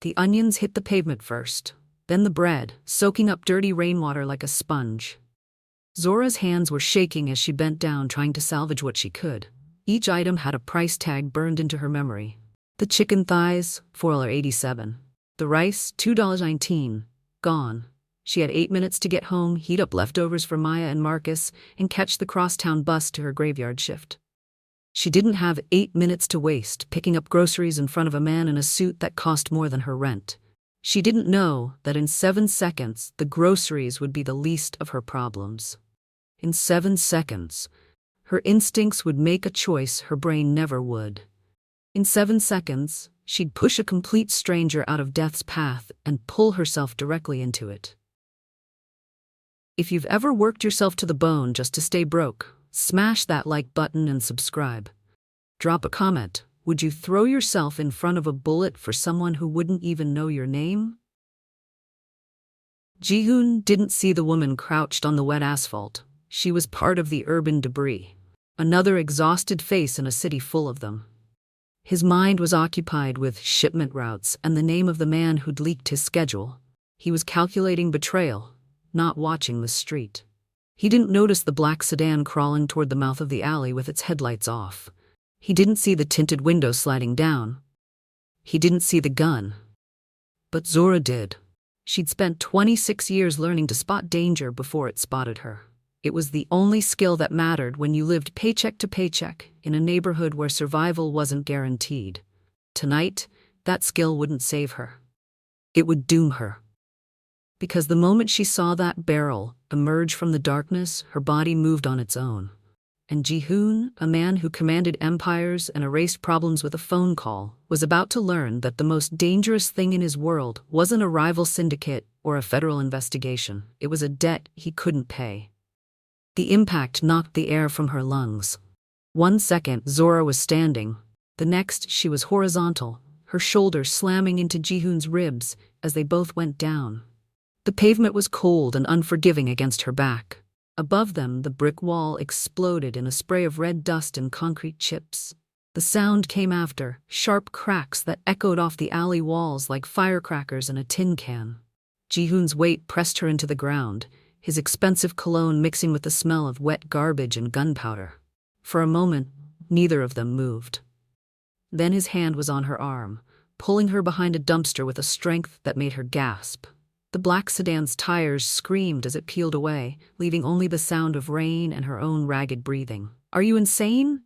The onions hit the pavement first, then the bread, soaking up dirty rainwater like a sponge. Zora's hands were shaking as she bent down trying to salvage what she could. Each item had a price tag burned into her memory. The chicken thighs, $4.87. The rice, $2.19. Gone. She had 8 minutes to get home, heat up leftovers for Maya and Marcus, and catch the crosstown bus to her graveyard shift. She didn't have 8 minutes to waste picking up groceries in front of a man in a suit that cost more than her rent. She didn't know that in 7 seconds, the groceries would be the least of her problems. In 7 seconds, her instincts would make a choice her brain never would. In 7 seconds, she'd push a complete stranger out of death's path and pull herself directly into it. If you've ever worked yourself to the bone just to stay broke, smash that like button and subscribe. Drop a comment. Would you throw yourself in front of a bullet for someone who wouldn't even know your name? Ji-hoon didn't see the woman crouched on the wet asphalt. She was part of the urban debris. Another exhausted face in a city full of them. His mind was occupied with shipment routes and the name of the man who'd leaked his schedule. He was calculating betrayal, not watching the street. He didn't notice the black sedan crawling toward the mouth of the alley with its headlights off. He didn't see the tinted window sliding down. He didn't see the gun. But Zora did. She'd spent 26 years learning to spot danger before it spotted her. It was the only skill that mattered when you lived paycheck to paycheck in a neighborhood where survival wasn't guaranteed. Tonight, that skill wouldn't save her. It would doom her. Because the moment she saw that barrel emerge from the darkness, her body moved on its own. And Ji-hoon, a man who commanded empires and erased problems with a phone call, was about to learn that the most dangerous thing in his world wasn't a rival syndicate or a federal investigation. It was a debt he couldn't pay. The impact knocked the air from her lungs. 1 second, Zora was standing. The next, she was horizontal, her shoulders slamming into Ji-hoon's ribs as they both went down. The pavement was cold and unforgiving against her back. Above them, the brick wall exploded in a spray of red dust and concrete chips. The sound came after, sharp cracks that echoed off the alley walls like firecrackers in a tin can. Ji-hoon's weight pressed her into the ground, his expensive cologne mixing with the smell of wet garbage and gunpowder. For a moment, neither of them moved. Then his hand was on her arm, pulling her behind a dumpster with a strength that made her gasp. The black sedan's tires screamed as it peeled away, leaving only the sound of rain and her own ragged breathing. "Are you insane?"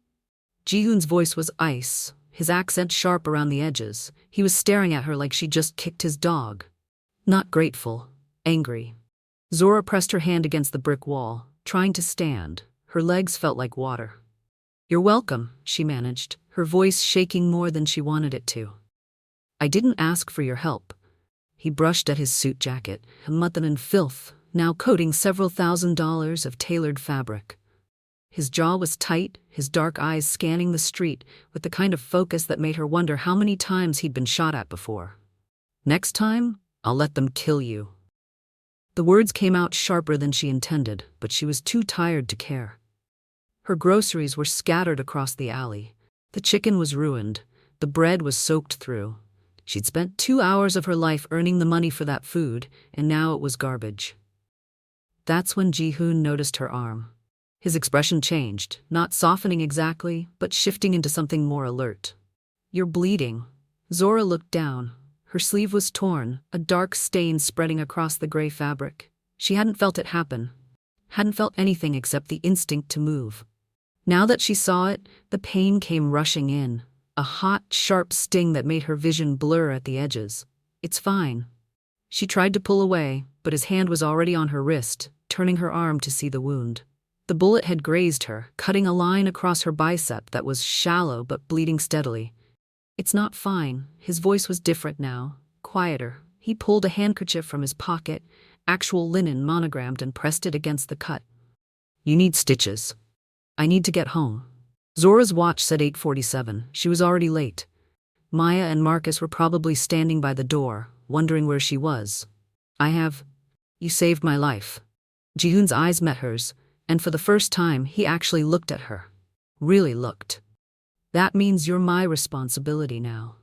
Ji-hoon's voice was ice, his accent sharp around the edges. He was staring at her like she'd just kicked his dog. Not grateful, angry. Zora pressed her hand against the brick wall, trying to stand. Her legs felt like water. "You're welcome," she managed, her voice shaking more than she wanted it to. "I didn't ask for your help." He brushed at his suit jacket, mutton and filth, now coating several $1,000s of tailored fabric. His jaw was tight, his dark eyes scanning the street with the kind of focus that made her wonder how many times he'd been shot at before. "Next time, I'll let them kill you." The words came out sharper than she intended, but she was too tired to care. Her groceries were scattered across the alley. The chicken was ruined. The bread was soaked through. She'd spent 2 hours of her life earning the money for that food, and now it was garbage. That's when Ji-hoon noticed her arm. His expression changed, not softening exactly, but shifting into something more alert. "You're bleeding." Zora looked down. Her sleeve was torn, a dark stain spreading across the gray fabric. She hadn't felt it happen. Hadn't felt anything except the instinct to move. Now that she saw it, the pain came rushing in. A hot, sharp sting that made her vision blur at the edges. "It's fine." She tried to pull away, but his hand was already on her wrist, turning her arm to see the wound. The bullet had grazed her, cutting a line across her bicep that was shallow but bleeding steadily. "It's not fine." His voice was different now, quieter. He pulled a handkerchief from his pocket, actual linen monogrammed, and pressed it against the cut. "You need stitches. I need to get home." Zora's watch said 8:47. She was already late. Maya and Marcus were probably standing by the door, wondering where she was. You saved my life." Ji-hoon's eyes met hers, and for the first time, he actually looked at her. Really looked. "That means you're my responsibility now."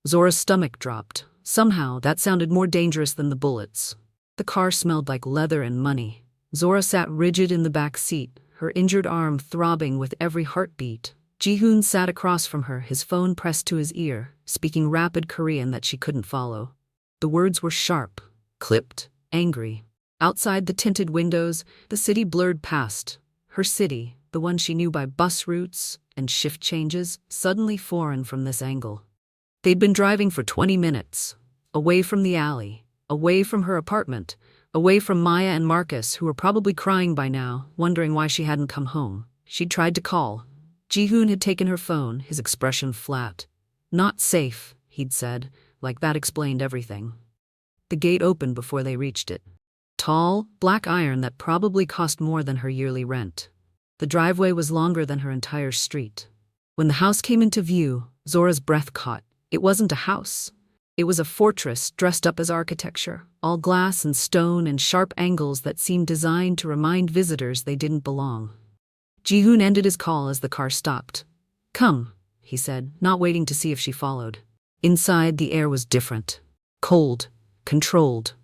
Zora's stomach dropped. Somehow, that sounded more dangerous than the bullets. The car smelled like leather and money. Zora sat rigid in the back seat, her injured arm throbbing with every heartbeat. Ji-hoon sat across from her, his phone pressed to his ear, speaking rapid Korean that she couldn't follow. The words were sharp, clipped, angry. Outside the tinted windows, the city blurred past. Her city, the one she knew by bus routes and shift changes, suddenly foreign from this angle. They'd been driving for 20 minutes, away from the alley, away from her apartment, away from Maya and Marcus, who were probably crying by now, wondering why she hadn't come home. She'd tried to call. Ji-hoon had taken her phone, his expression flat. "Not safe," he'd said, like that explained everything. The gate opened before they reached it. Tall, black iron that probably cost more than her yearly rent. The driveway was longer than her entire street. When the house came into view, Zora's breath caught. It wasn't a house. It was a fortress dressed up as architecture, all glass and stone and sharp angles that seemed designed to remind visitors they didn't belong. Ji-hoon ended his call as the car stopped. "Come," he said, not waiting to see if she followed. Inside, the air was different. Cold, controlled.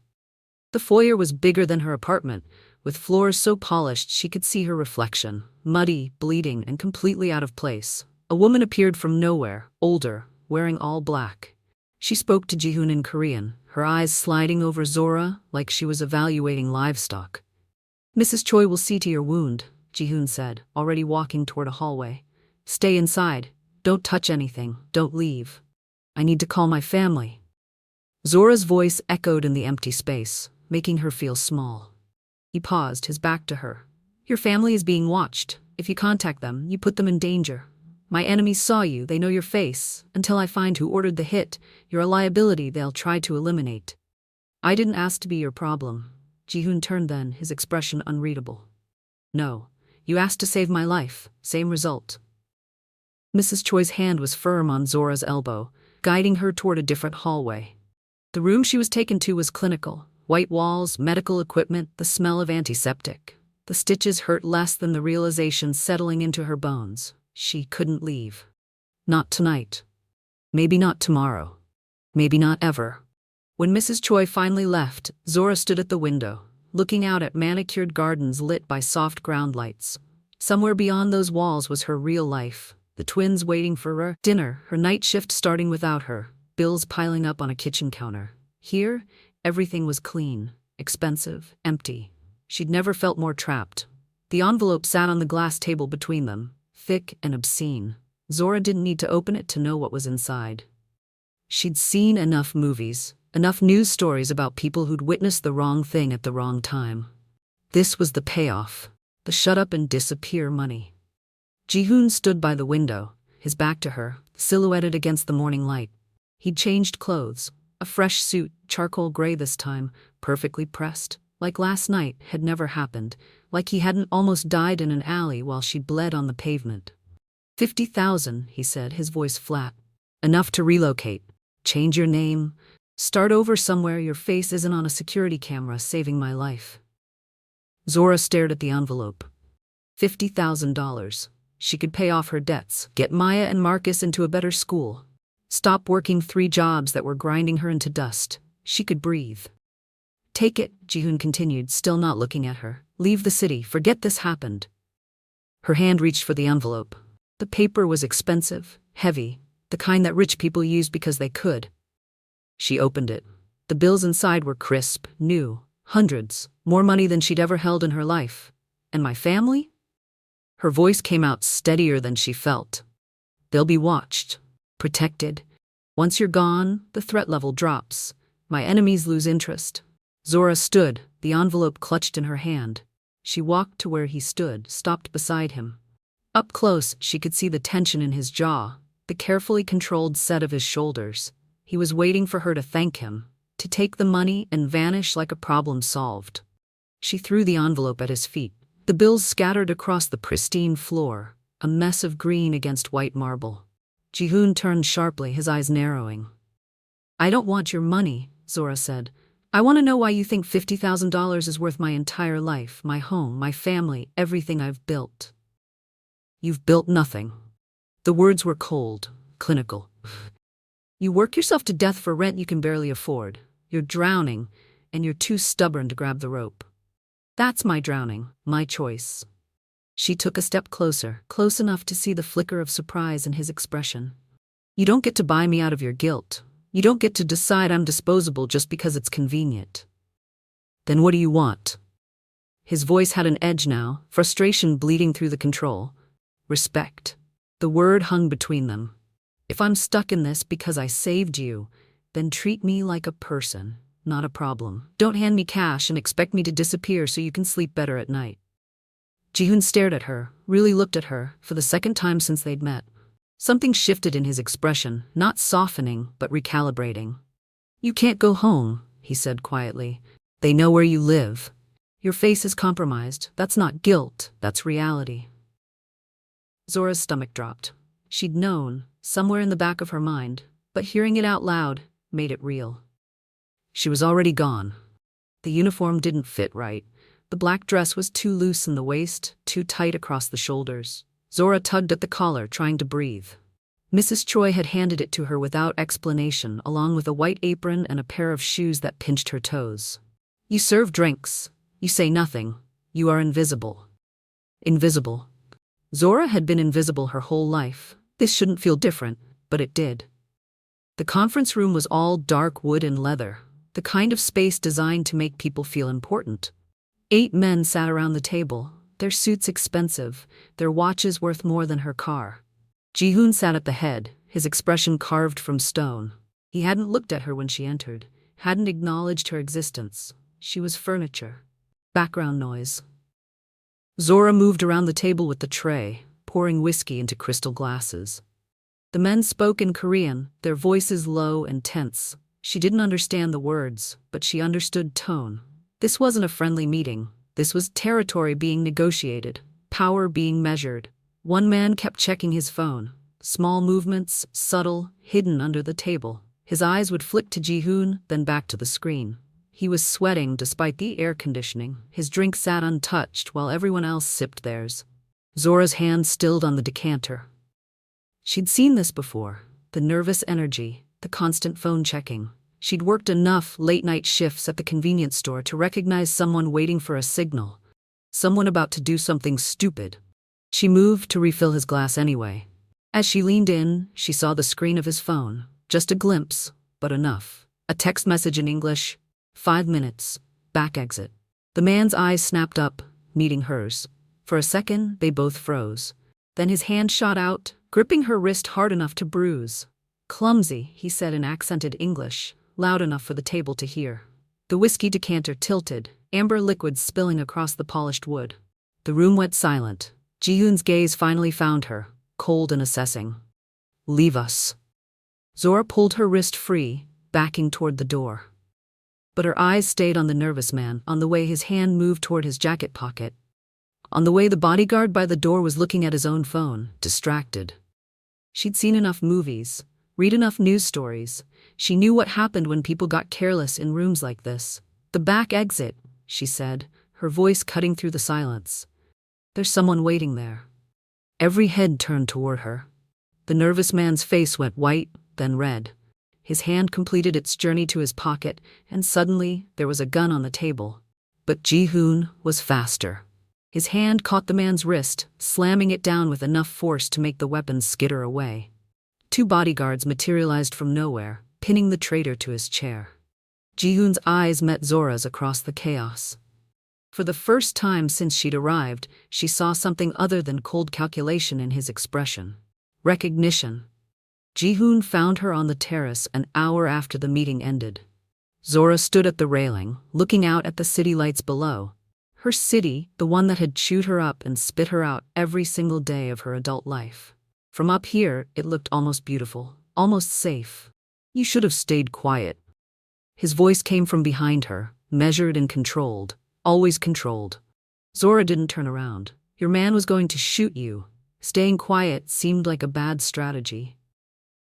The foyer was bigger than her apartment, with floors so polished she could see her reflection, muddy, bleeding, and completely out of place. A woman appeared from nowhere, older, wearing all black. She spoke to Ji-hoon in Korean, her eyes sliding over Zora like she was evaluating livestock. "Mrs. Choi will see to your wound," Ji-hoon said, already walking toward a hallway. "Stay inside. Don't touch anything. Don't leave. I need to call my family." Zora's voice echoed in the empty space, making her feel small. He paused, his back to her. "Your family is being watched. If you contact them, you put them in danger. My enemies saw you, they know your face. Until I find who ordered the hit, you're a liability they'll try to eliminate." "I didn't ask to be your problem." Ji-hoon turned then, his expression unreadable. "No, you asked to save my life. Same result." Mrs. Choi's hand was firm on Zora's elbow, guiding her toward a different hallway. The room she was taken to was clinical. White walls, medical equipment, the smell of antiseptic. The stitches hurt less than the realization settling into her bones. She couldn't leave. Not tonight. Maybe not tomorrow. Maybe not ever. When Mrs. Choi finally left, Zora stood at the window, looking out at manicured gardens lit by soft ground lights. Somewhere beyond those walls was her real life. The twins waiting for her dinner, her night shift starting without her, bills piling up on a kitchen counter. Here, everything was clean, expensive, empty. She'd never felt more trapped. The envelope sat on the glass table between them, thick and obscene. Zora didn't need to open it to know what was inside. She'd seen enough movies, enough news stories about people who'd witnessed the wrong thing at the wrong time. This was the payoff, the shut up and disappear money. Ji-hoon stood by the window, his back to her, silhouetted against the morning light. He'd changed clothes, a fresh suit, charcoal gray this time, perfectly pressed, like last night had never happened, like he hadn't almost died in an alley while she bled on the pavement. 50,000, he said, his voice flat. "Enough to relocate. Change your name. Start over somewhere your face isn't on a security camera, saving my life." Zora stared at the envelope. $50,000. She could pay off her debts, get Maya and Marcus into a better school. Stop working 3 jobs that were grinding her into dust. She could breathe. "Take it," Ji-hoon continued, still not looking at her. "Leave the city. Forget this happened." Her hand reached for the envelope. The paper was expensive, heavy, the kind that rich people used because they could. She opened it. The bills inside were crisp, new, hundreds, more money than she'd ever held in her life. "And my family?" Her voice came out steadier than she felt. "They'll be watched, protected. Once you're gone, the threat level drops. My enemies lose interest." Zora stood, the envelope clutched in her hand. She walked to where he stood, stopped beside him. Up close, she could see the tension in his jaw, the carefully controlled set of his shoulders. He was waiting for her to thank him, to take the money and vanish like a problem solved. She threw the envelope at his feet. The bills scattered across the pristine floor, a mess of green against white marble. Ji-hoon turned sharply, his eyes narrowing. "I don't want your money," Zora said. "I want to know why you think $50,000 is worth my entire life, my home, my family, everything I've built." "You've built nothing." The words were cold, clinical. You work yourself to death for rent you can barely afford. You're drowning, and you're too stubborn to grab the rope. That's my drowning, my choice. She took a step closer, close enough to see the flicker of surprise in his expression. You don't get to buy me out of your guilt. You don't get to decide I'm disposable just because it's convenient. Then what do you want? His voice had an edge now, frustration bleeding through the control. Respect. The word hung between them. If I'm stuck in this because I saved you, then treat me like a person, not a problem. Don't hand me cash and expect me to disappear so you can sleep better at night. Ji-hoon stared at her, really looked at her, for the second time since they'd met. Something shifted in his expression, not softening, but recalibrating. You can't go home, he said quietly. They know where you live. Your face is compromised. That's not guilt, that's reality. Zora's stomach dropped. She'd known, somewhere in the back of her mind, but hearing it out loud made it real. She was already gone. The uniform didn't fit right. The black dress was too loose in the waist, too tight across the shoulders. Zora tugged at the collar, trying to breathe. Mrs. Choi had handed it to her without explanation, along with a white apron and a pair of shoes that pinched her toes. You serve drinks. You say nothing. You are invisible. Invisible. Zora had been invisible her whole life. This shouldn't feel different, but it did. The conference room was all dark wood and leather, the kind of space designed to make people feel important. 8 men sat around the table, their suits expensive, their watches worth more than her car. Ji-hoon sat at the head, his expression carved from stone. He hadn't looked at her when she entered, hadn't acknowledged her existence. She was furniture. Background noise. Zora moved around the table with the tray, pouring whiskey into crystal glasses. The men spoke in Korean, their voices low and tense. She didn't understand the words, but she understood tone. This wasn't a friendly meeting. This was territory being negotiated, power being measured. One man kept checking his phone. Small movements, subtle, hidden under the table. His eyes would flick to Ji-hoon, then back to the screen. He was sweating despite the air conditioning. His drink sat untouched while everyone else sipped theirs. Zora's hand stilled on the decanter. She'd seen this before. The nervous energy, the constant phone checking. She'd worked enough late-night shifts at the convenience store to recognize someone waiting for a signal. Someone about to do something stupid. She moved to refill his glass anyway. As she leaned in, she saw the screen of his phone. Just a glimpse, but enough. A text message in English. 5 minutes. Back exit. The man's eyes snapped up, meeting hers. For a second, they both froze. Then his hand shot out, gripping her wrist hard enough to bruise. Clumsy, he said in accented English, loud enough for the table to hear. The whiskey decanter tilted, amber liquid spilling across the polished wood. The room went silent. Ji-hoon's gaze finally found her, cold and assessing. Leave us. Zora pulled her wrist free, backing toward the door. But her eyes stayed on the nervous man, on the way his hand moved toward his jacket pocket. On the way the bodyguard by the door was looking at his own phone, distracted. She'd seen enough movies, read enough news stories. She knew what happened when people got careless in rooms like this. The back exit, she said, her voice cutting through the silence. There's someone waiting there. Every head turned toward her. The nervous man's face went white, then red. His hand completed its journey to his pocket, and suddenly there was a gun on the table. But Ji-hoon was faster. His hand caught the man's wrist, slamming it down with enough force to make the weapon skitter away. 2 bodyguards materialized from nowhere, pinning the traitor to his chair. Ji-hoon's eyes met Zora's across the chaos. For the first time since she'd arrived, she saw something other than cold calculation in his expression. Recognition. Ji-hoon found her on the terrace an hour after the meeting ended. Zora stood at the railing, looking out at the city lights below. Her city, the one that had chewed her up and spit her out every single day of her adult life. From up here, it looked almost beautiful, almost safe. You should have stayed quiet. His voice came from behind her, measured and controlled, always controlled. Zora didn't turn around. Your man was going to shoot you. Staying quiet seemed like a bad strategy.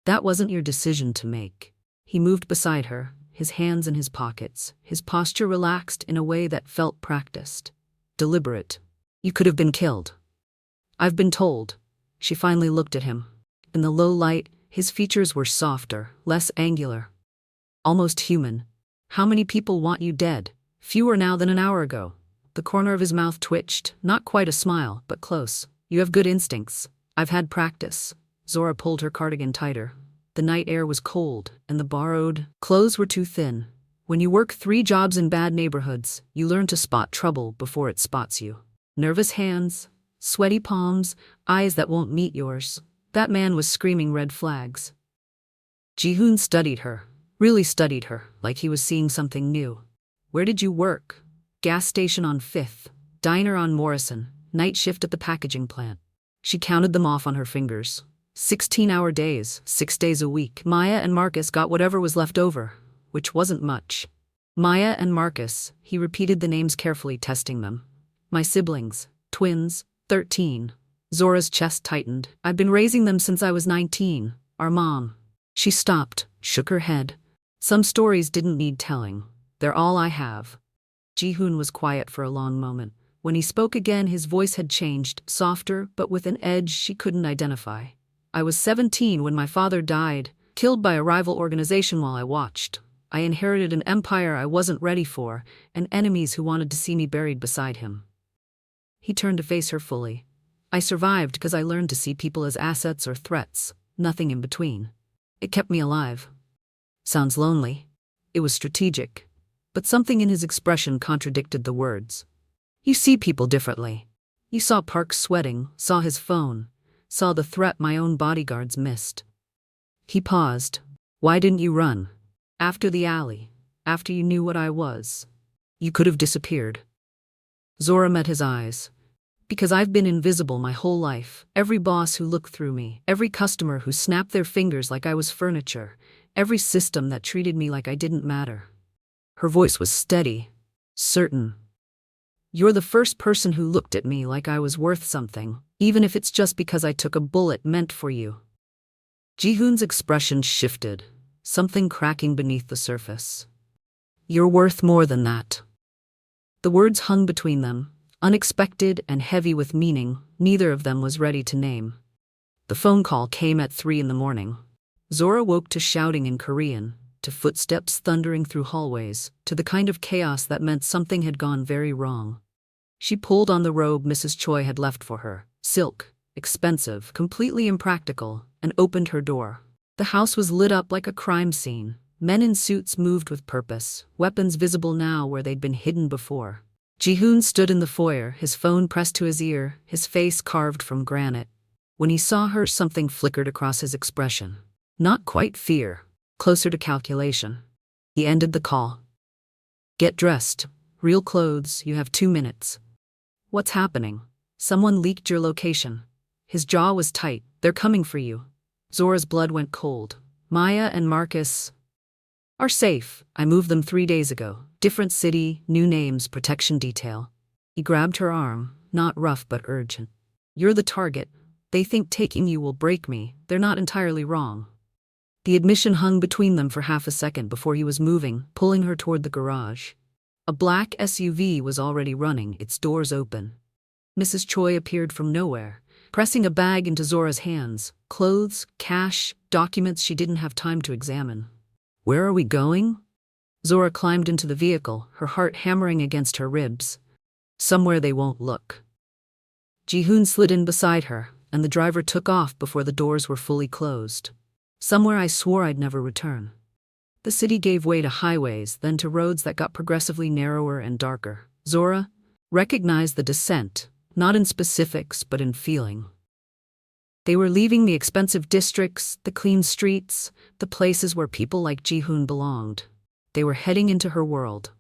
That wasn't your decision to make. He moved beside her, his hands in his pockets, his posture relaxed in a way that felt practiced, deliberate. You could have been killed. I've been told. She finally looked at him. In the low light, His features were softer, less angular. Almost human. How many people want you dead? Fewer now than an hour ago. The corner of his mouth twitched, not quite a smile, but close. You have good instincts. I've had practice. Zora pulled her cardigan tighter. The night air was cold, and the borrowed clothes were too thin. When you work 3 jobs in bad neighborhoods, you learn to spot trouble before it spots you. Nervous hands, sweaty palms, eyes that won't meet yours. That man was screaming red flags. Ji-hoon studied her, really studied her, like he was seeing something new. Where did you work? Gas station on 5th, diner on Morrison, night shift at the packaging plant. She counted them off on her fingers. 16-hour days, 6 days a week. Maya and Marcus got whatever was left over, which wasn't much. Maya and Marcus, he repeated the names carefully, testing them. My siblings, twins, 13. Zora's chest tightened. I've been raising them since I was 19. Our mom. She stopped, shook her head. Some stories didn't need telling. They're all I have. Ji-hoon was quiet for a long moment. When he spoke again, his voice had changed, softer, but with an edge she couldn't identify. I was 17 when my father died, killed by a rival organization while I watched. I inherited an empire I wasn't ready for, and enemies who wanted to see me buried beside him. He turned to face her fully. I survived because I learned to see people as assets or threats, nothing in between. It kept me alive. Sounds lonely. It was strategic. But something in his expression contradicted the words. You see people differently. You saw Park sweating, saw his phone, saw the threat my own bodyguards missed. He paused. Why didn't you run? After the alley, after you knew what I was. You could have disappeared. Zora met his eyes. Because I've been invisible my whole life. Every boss who looked through me, every customer who snapped their fingers like I was furniture, every system that treated me like I didn't matter. Her voice was steady, certain. You're the first person who looked at me like I was worth something, even if it's just because I took a bullet meant for you. Ji-hoon's expression shifted, something cracking beneath the surface. You're worth more than that. The words hung between them, unexpected and heavy with meaning neither of them was ready to name. The phone call came at 3 a.m. Zora woke to shouting in Korean, to footsteps thundering through hallways, to the kind of chaos that meant something had gone very wrong. She pulled on the robe Mrs. Choi had left for her, silk, expensive, completely impractical, and opened her door. The house was lit up like a crime scene. Men in suits moved with purpose, weapons visible now where they'd been hidden before. Ji-hoon stood in the foyer, his phone pressed to his ear, his face carved from granite. When he saw her, something flickered across his expression. Not quite fear, closer to calculation. He ended the call. Get dressed. Real clothes, you have 2 minutes. What's happening? Someone leaked your location. His jaw was tight. They're coming for you. Zora's blood went cold. Maya and Marcus are safe. I moved them 3 days ago. Different city, new names, protection detail. He grabbed her arm, not rough but urgent. You're the target. They think taking you will break me. They're not entirely wrong. The admission hung between them for half a second before he was moving, pulling her toward the garage. A black SUV was already running, its doors open. Mrs. Choi appeared from nowhere, pressing a bag into Zora's hands. Clothes, cash, documents she didn't have time to examine. Where are we going? Zora climbed into the vehicle, her heart hammering against her ribs. Somewhere they won't look. Ji-hoon slid in beside her, and the driver took off before the doors were fully closed. Somewhere I swore I'd never return. The city gave way to highways, then to roads that got progressively narrower and darker. Zora recognized the descent, not in specifics but in feeling. They were leaving the expensive districts, the clean streets, the places where people like Ji-hoon belonged. They were heading into her world.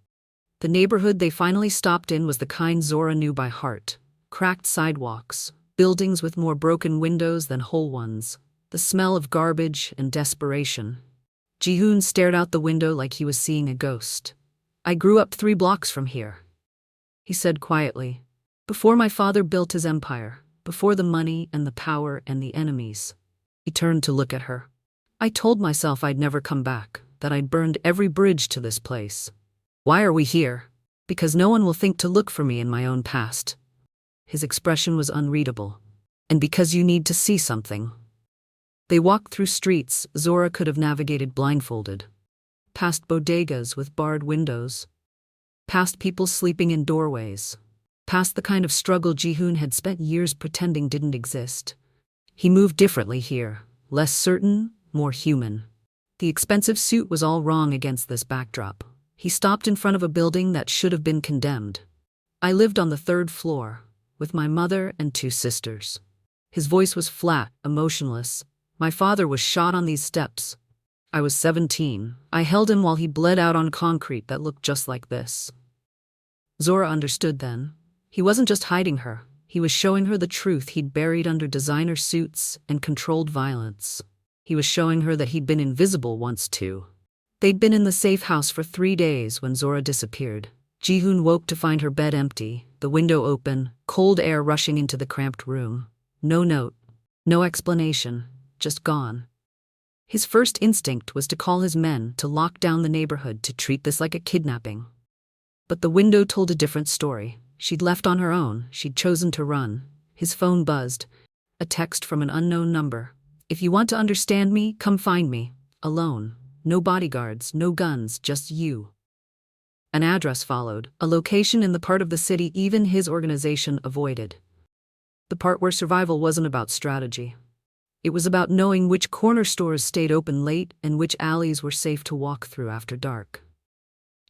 The neighborhood they finally stopped in was the kind Zora knew by heart. Cracked sidewalks, buildings with more broken windows than whole ones, the smell of garbage and desperation. Ji-hoon stared out the window like he was seeing a ghost. I grew up 3 blocks from here, he said quietly. Before my father built his empire, before the money and the power and the enemies. He turned to look at her. I told myself I'd never come back, that I'd burned every bridge to this place. Why are we here? Because no one will think to look for me in my own past. His expression was unreadable. And because you need to see something. They walked through streets Zora could have navigated blindfolded. Past bodegas with barred windows. Past people sleeping in doorways. Past the kind of struggle Ji-hoon had spent years pretending didn't exist. He moved differently here, less certain, more human. The expensive suit was all wrong against this backdrop. He stopped in front of a building that should have been condemned. I lived on the 3rd floor, with my mother and 2 sisters. His voice was flat, emotionless. My father was shot on these steps. I was 17. I held him while he bled out on concrete that looked just like this. Zora understood then. He wasn't just hiding her. He was showing her the truth he'd buried under designer suits and controlled violence. He was showing her that he'd been invisible once too. They'd been in the safe house for 3 days when Zora disappeared. Ji-hoon woke to find her bed empty, the window open, cold air rushing into the cramped room. No note, no explanation, just gone. His first instinct was to call his men to lock down the neighborhood to treat this like a kidnapping. But the window told a different story. She'd left on her own, she'd chosen to run. His phone buzzed. A text from an unknown number. "If you want to understand me, come find me. Alone. No bodyguards, no guns, just you." An address followed, a location in the part of the city even his organization avoided. The part where survival wasn't about strategy. It was about knowing which corner stores stayed open late and which alleys were safe to walk through after dark.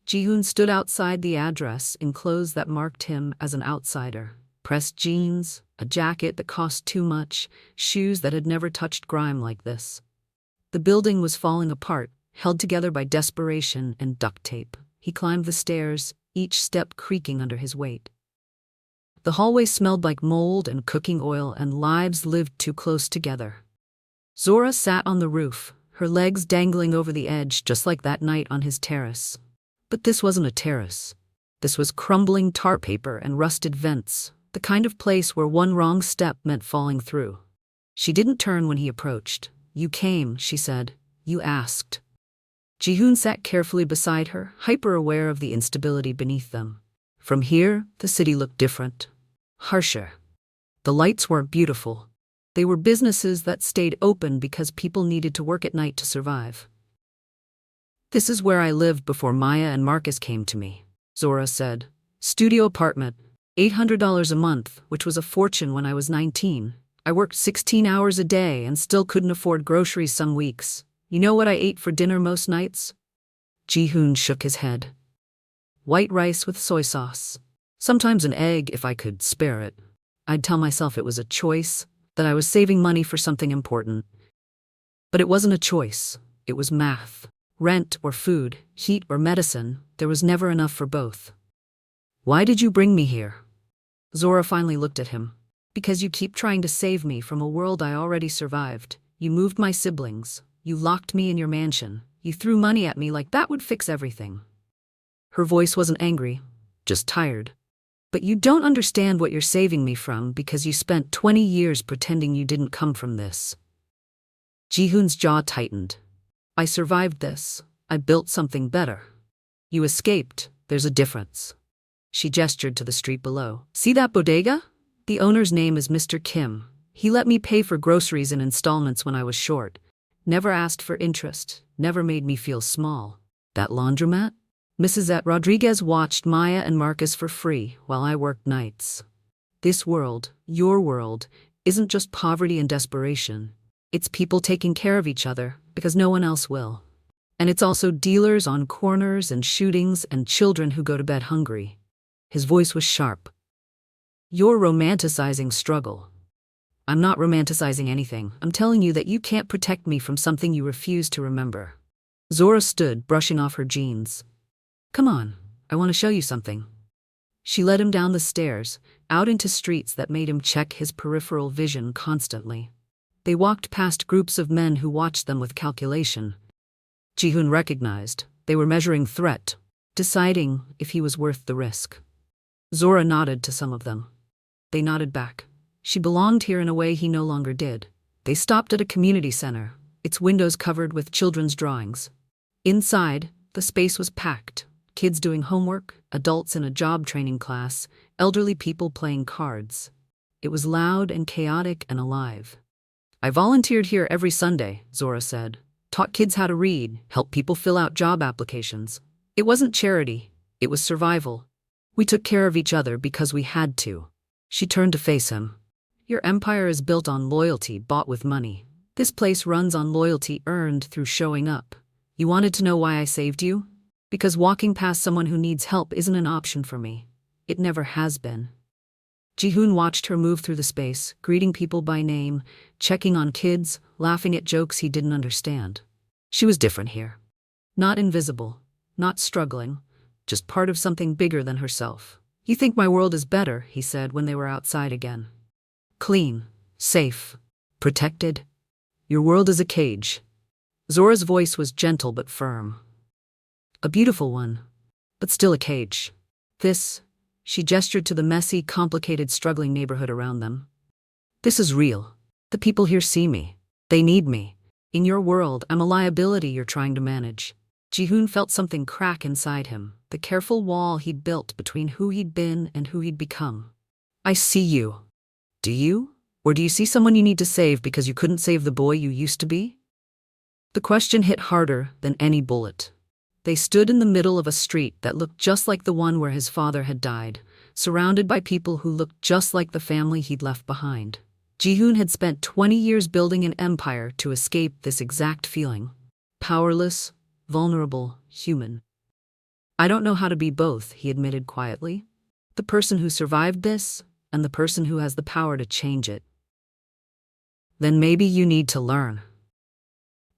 Ji-hoon stood outside the address in clothes that marked him as an outsider. Pressed jeans, a jacket that cost too much, shoes that had never touched grime like this. The building was falling apart, held together by desperation and duct tape. He climbed the stairs, each step creaking under his weight. The hallway smelled like mold and cooking oil, and lives lived too close together. Zora sat on the roof, her legs dangling over the edge just like that night on his terrace. But this wasn't a terrace. This was crumbling tar paper and rusted vents, the kind of place where one wrong step meant falling through. She didn't turn when he approached. "You came," she said. "You asked." Ji-hoon sat carefully beside her, hyper-aware of the instability beneath them. From here, the city looked different. Harsher. The lights weren't beautiful. They were businesses that stayed open because people needed to work at night to survive. "This is where I lived before Maya and Marcus came to me," Zora said. "Studio apartment, $800 a month, which was a fortune when I was 19. I worked 16 hours a day and still couldn't afford groceries some weeks. You know what I ate for dinner most nights?" Ji-hoon shook his head. "White rice with soy sauce. Sometimes an egg if I could spare it. I'd tell myself it was a choice, that I was saving money for something important. But it wasn't a choice. It was math. Rent or food, heat or medicine, there was never enough for both." "Why did you bring me here?" Zora finally looked at him. "Because you keep trying to save me from a world I already survived. You moved my siblings. You locked me in your mansion. You threw money at me like that would fix everything." Her voice wasn't angry, just tired. "But you don't understand what you're saving me from because you spent 20 years pretending you didn't come from this." Ji-hoon's jaw tightened. "I survived this. I built something better. You escaped. There's a difference." She gestured to the street below. "See that bodega? The owner's name is Mr. Kim. He let me pay for groceries in installments when I was short. Never asked for interest. Never made me feel small. That laundromat? Mrs. Rodriguez watched Maya and Marcus for free while I worked nights. This world, your world, isn't just poverty and desperation. It's people taking care of each other because no one else will. And it's also dealers on corners and shootings and children who go to bed hungry." His voice was sharp. "You're romanticizing struggle." "I'm not romanticizing anything. I'm telling you that you can't protect me from something you refuse to remember." Zora stood, brushing off her jeans. "Come on, I want to show you something." She led him down the stairs, out into streets that made him check his peripheral vision constantly. They walked past groups of men who watched them with calculation. Ji-hoon recognized they were measuring threat, deciding if he was worth the risk. Zora nodded to some of them. They nodded back. She belonged here in a way he no longer did. They stopped at a community center, its windows covered with children's drawings. Inside, the space was packed. Kids doing homework, adults in a job training class, elderly people playing cards. It was loud and chaotic and alive. I volunteered here every Sunday, Zora said. Taught kids how to read, helped people fill out job applications. It wasn't charity, it was survival. We took care of each other because we had to. She turned to face him. Your empire is built on loyalty bought with money. This place runs on loyalty earned through showing up. You wanted to know why I saved you? Because walking past someone who needs help isn't an option for me. It never has been. Ji-hoon watched her move through the space, greeting people by name, checking on kids, laughing at jokes he didn't understand. She was different here. Not invisible, not struggling, just part of something bigger than herself. You think my world is better, he said when they were outside again. Clean, safe, protected. Your world is a cage. Zora's voice was gentle but firm. A beautiful one, but still a cage. This, she gestured to the messy, complicated, struggling neighborhood around them. This is real. The people here see me. They need me. In your world, I'm a liability you're trying to manage. Ji-hoon felt something crack inside him, the careful wall he'd built between who he'd been and who he'd become. I see you. Do you? Or do you see someone you need to save because you couldn't save the boy you used to be? The question hit harder than any bullet. They stood in the middle of a street that looked just like the one where his father had died, surrounded by people who looked just like the family he'd left behind. Ji-hoon had spent 20 years building an empire to escape this exact feeling. Powerless, vulnerable, human. I don't know how to be both, he admitted quietly. The person who survived this, and the person who has the power to change it. Then maybe you need to learn.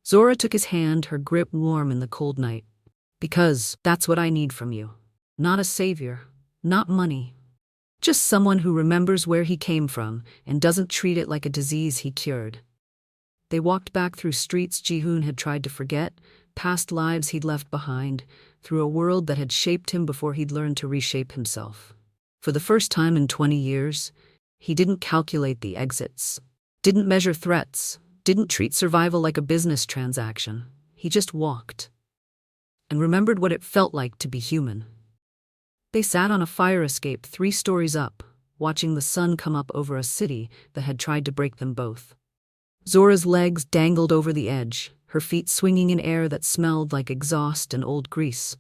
Zora took his hand, her grip warm in the cold night. Because that's what I need from you. Not a savior, not money. Just someone who remembers where he came from and doesn't treat it like a disease he cured. They walked back through streets Ji-hoon had tried to forget, past lives he'd left behind, through a world that had shaped him before he'd learned to reshape himself. For the first time in 20 years, he didn't calculate the exits, didn't measure threats, didn't treat survival like a business transaction. He just walked. And remembered what it felt like to be human. They sat on a fire escape 3 stories up, watching the sun come up over a city that had tried to break them both. Zora's legs dangled over the edge, her feet swinging in air that smelled like exhaust and old grease.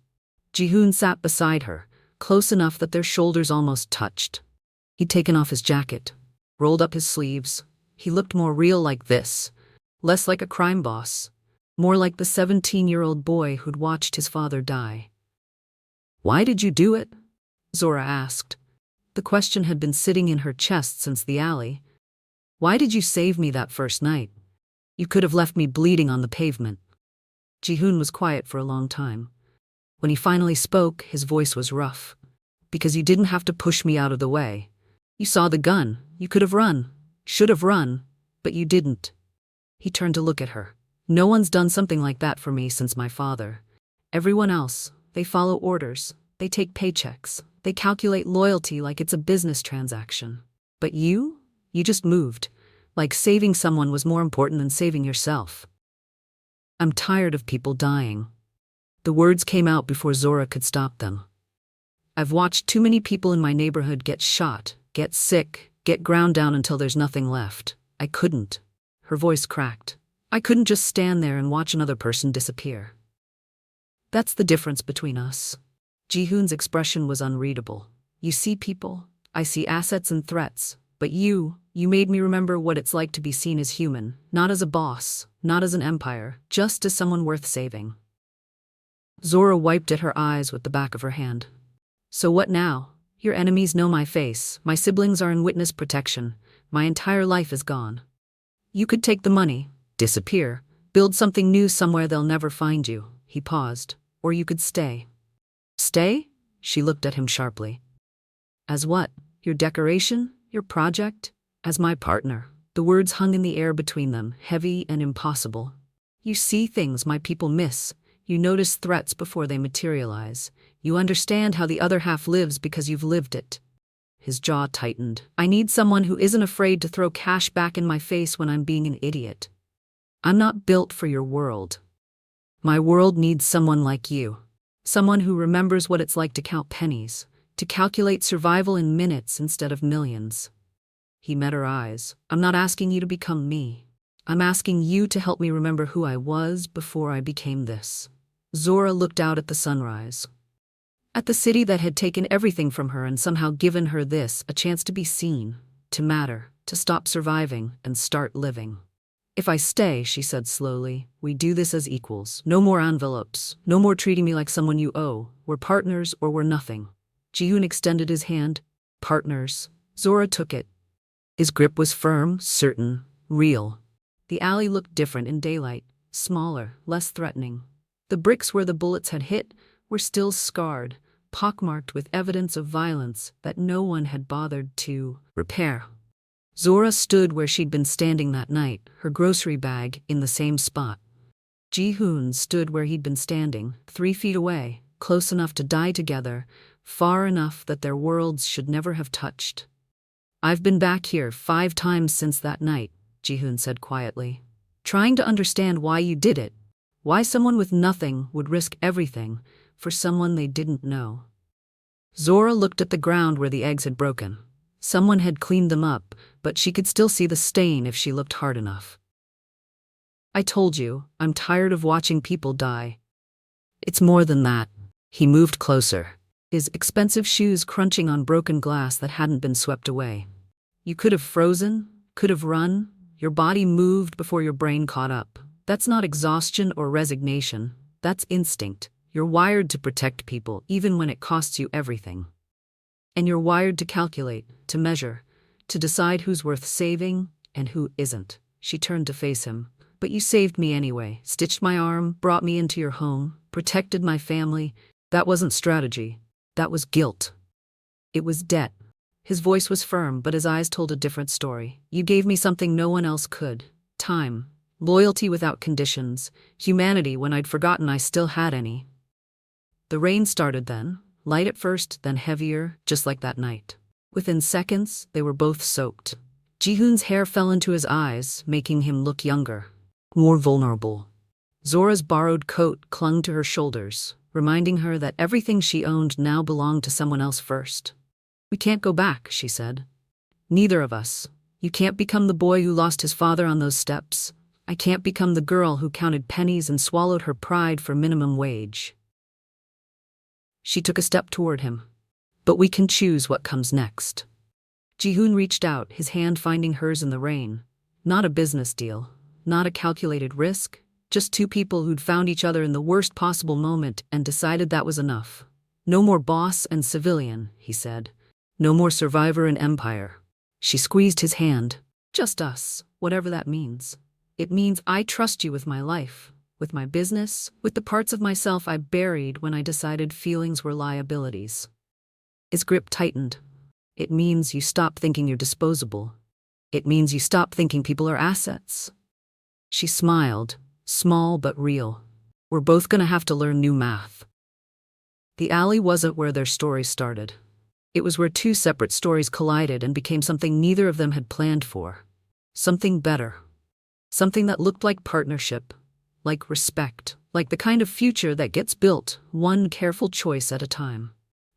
Ji-hoon sat beside her, close enough that their shoulders almost touched. He'd taken off his jacket, rolled up his sleeves. He looked more real like this, less like a crime boss. More like the 17-year-old boy who'd watched his father die. Why did you do it? Zora asked. The question had been sitting in her chest since the alley. Why did you save me that first night? You could have left me bleeding on the pavement. Ji-hoon was quiet for a long time. When he finally spoke, his voice was rough. Because you didn't have to push me out of the way. You saw the gun. You could have run. Should have run. But you didn't. He turned to look at her. No one's done something like that for me since my father. Everyone else, they follow orders, they take paychecks, they calculate loyalty like it's a business transaction. But you just moved, like saving someone was more important than saving yourself. I'm tired of people dying. The words came out before Zora could stop them. I've watched too many people in my neighborhood get shot, get sick, get ground down until there's nothing left. I couldn't. Her voice cracked. I couldn't just stand there and watch another person disappear. That's the difference between us. Ji-hoon's expression was unreadable. You see people, I see assets and threats, but you made me remember what it's like to be seen as human, not as a boss, not as an empire, just as someone worth saving. Zora wiped at her eyes with the back of her hand. So what now? Your enemies know my face, my siblings are in witness protection, my entire life is gone. You could take the money, disappear, build something new somewhere they'll never find you. He paused. Or you could stay. Stay? She looked at him sharply. As what? Your decoration? Your project? As my partner. The words hung in the air between them, heavy and impossible. You see things my people miss. You notice threats before they materialize. You understand how the other half lives because you've lived it. His jaw tightened. I need someone who isn't afraid to throw cash back in my face when I'm being an idiot. I'm not built for your world. My world needs someone like you. Someone who remembers what it's like to count pennies, to calculate survival in minutes instead of millions. He met her eyes. I'm not asking you to become me. I'm asking you to help me remember who I was before I became this. Zora looked out at the sunrise. At the city that had taken everything from her and somehow given her this, a chance to be seen, to matter, to stop surviving and start living. If I stay, she said slowly, we do this as equals. No more envelopes. No more treating me like someone you owe. We're partners or we're nothing. Ji-hoon extended his hand. Partners. Zora took it. His grip was firm, certain, real. The alley looked different in daylight, smaller, less threatening. The bricks where the bullets had hit were still scarred, pockmarked with evidence of violence that no one had bothered to repair. Zora stood where she'd been standing that night, her grocery bag in the same spot. Ji-hoon stood where he'd been standing, 3 feet away, close enough to die together, far enough that their worlds should never have touched. I've been back here 5 times since that night, Ji-hoon said quietly, trying to understand why you did it, why someone with nothing would risk everything for someone they didn't know. Zora looked at the ground where the eggs had broken. Someone had cleaned them up, but she could still see the stain if she looked hard enough. I told you, I'm tired of watching people die. It's more than that. He moved closer, his expensive shoes crunching on broken glass that hadn't been swept away. You could have frozen, could have run, your body moved before your brain caught up. That's not exhaustion or resignation, that's instinct. You're wired to protect people, even when it costs you everything. And you're wired to calculate, to measure, to decide who's worth saving and who isn't. She turned to face him. But you saved me anyway, stitched my arm, brought me into your home, protected my family. That wasn't strategy. That was guilt. It was debt. His voice was firm, but his eyes told a different story. You gave me something no one else could. Time. Loyalty without conditions. Humanity when I'd forgotten I still had any. The rain started then. Light at first, then heavier, just like that night. Within seconds, they were both soaked. Ji-hoon's hair fell into his eyes, making him look younger, more vulnerable. Zora's borrowed coat clung to her shoulders, reminding her that everything she owned now belonged to someone else first. We can't go back, she said. Neither of us. You can't become the boy who lost his father on those steps. I can't become the girl who counted pennies and swallowed her pride for minimum wage. She took a step toward him. But we can choose what comes next. Ji-hoon reached out, his hand finding hers in the rain. Not a business deal, not a calculated risk, just 2 people who'd found each other in the worst possible moment and decided that was enough. No more boss and civilian, he said. No more survivor and empire. She squeezed his hand. Just us, whatever that means. It means I trust you with my life. With my business, with the parts of myself I buried when I decided feelings were liabilities. His grip tightened. It means you stop thinking you're disposable. It means you stop thinking people are assets. She smiled, small but real. We're both gonna have to learn new math. The alley wasn't where their story started. It was where 2 separate stories collided and became something neither of them had planned for. Something better. Something that looked like partnership. Like respect, like the kind of future that gets built, one careful choice at a time.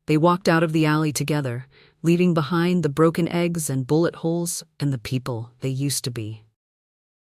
They walked out of the alley together, leaving behind the broken eggs and bullet holes and the people they used to be.